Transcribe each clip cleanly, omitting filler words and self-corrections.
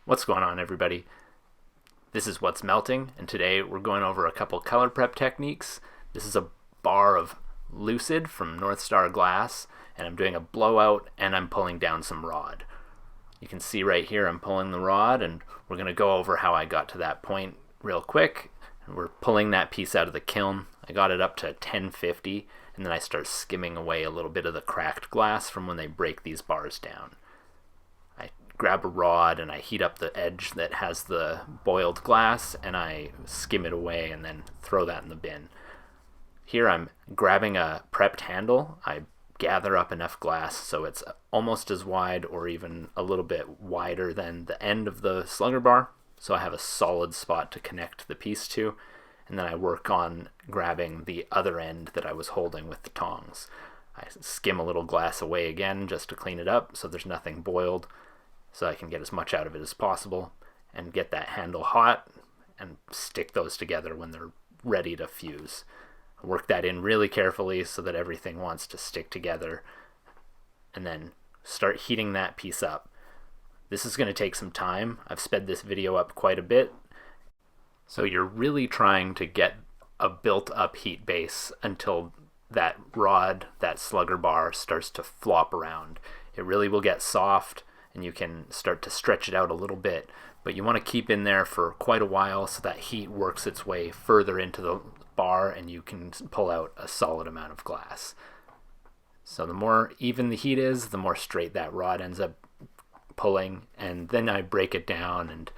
What's going on, everybody? This is What's Melting, and today we're going over a couple color prep techniques. This is a bar of Lucid from Northstar glass, and I'm doing a blowout and I'm pulling down some rod. You can see right here I'm pulling the rod, and we're going to go over how I got to that point real quick. We're pulling that piece out of the kiln. I got it up to 1050, and then I start skimming away a little bit of the cracked glass from when they break these bars down. I grab a rod and I heat up the edge that has the boiled glass, and I skim it away and then throw that in the bin. Here I'm grabbing a prepped handle. I gather up enough glass so it's almost as wide or even a little bit wider than the end of the Slugger bar, so I have a solid spot to connect the piece to, and then I work on grabbing the other end that I was holding with the tongs. I skim a little glass away again just to clean it up so there's nothing boiled, so I can get as much out of it as possible and get that handle hot and stick those together when they're ready to fuse. Work that in really carefully so that everything wants to stick together, and then start heating that piece up. This is going to take some time. I've sped this video up quite a bit, so you're really trying to get a built-up heat base until that rod, that Slugger bar, starts to flop around. It really will get soft and you can start to stretch it out a little bit, but you want to keep in there for quite a while so that heat works its way further into the bar and you can pull out a solid amount of glass. So the more even the heat is, the more straight that rod ends up pulling, and then I break it down and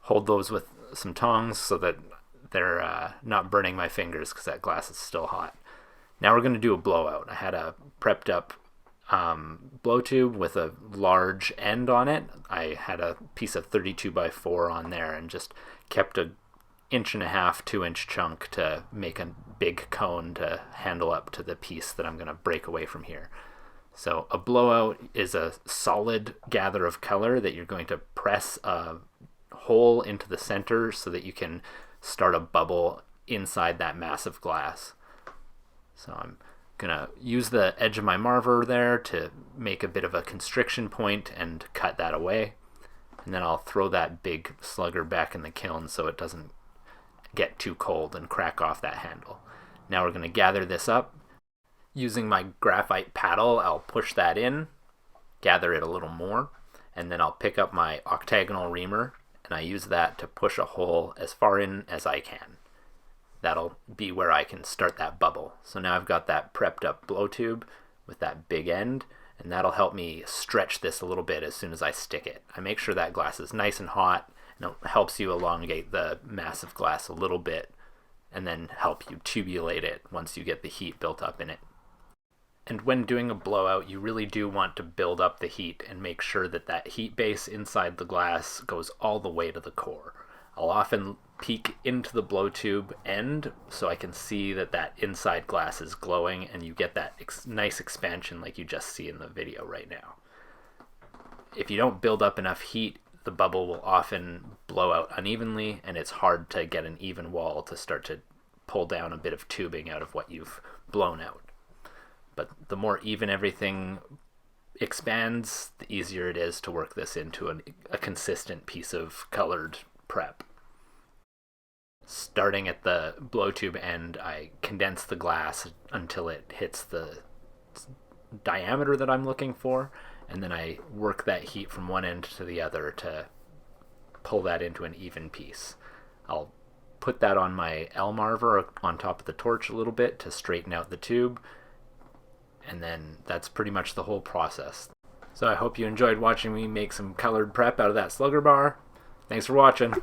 hold those with some tongs so that they're not burning my fingers because that glass is still hot. Now we're going to do a blowout. I had a prepped up blow tube with a large end on it. I had a piece of 32x4 on there and just kept a 1.5 to 2-inch chunk to make a big cone to handle up to the piece that I'm going to break away from here. So a blowout is a solid gather of color that you're going to press a hole into the center so that you can start a bubble inside that massive glass. So I'm gonna use the edge of my marver there to make a bit of a constriction point and cut that away, and then I'll throw that big Slugger back in the kiln so it doesn't get too cold and crack off that handle. Now we're going to gather this up. Using my graphite paddle, I'll push that in, gather it a little more, and then I'll pick up my octagonal reamer and I use that to push a hole as far in as I can. That'll be where I can start that bubble. So now I've got that prepped up blow tube with that big end, and that'll help me stretch this a little bit as soon as I stick it. I make sure that glass is nice and hot, and it helps you elongate the massive glass a little bit and then help you tubulate it once you get the heat built up in it. And when doing a blowout, you really do want to build up the heat and make sure that that heat base inside the glass goes all the way to the core. I'll often peek into the blow tube end so I can see that that inside glass is glowing, and you get that nice expansion like you just see in the video right now. If you don't build up enough heat, the bubble will often blow out unevenly, and it's hard to get an even wall to start to pull down a bit of tubing out of what you've blown out. But the more even everything expands, the easier it is to work this into a consistent piece of colored prep. Starting at the blow tube end, I condense the glass until it hits the diameter that I'm looking for, and then I work that heat from one end to the other to pull that into an even piece. I'll put that on my L-marver on top of the torch a little bit to straighten out the tube, and then that's pretty much the whole process. So I hope you enjoyed watching me make some colored prep out of that Slugger bar. Thanks for watching.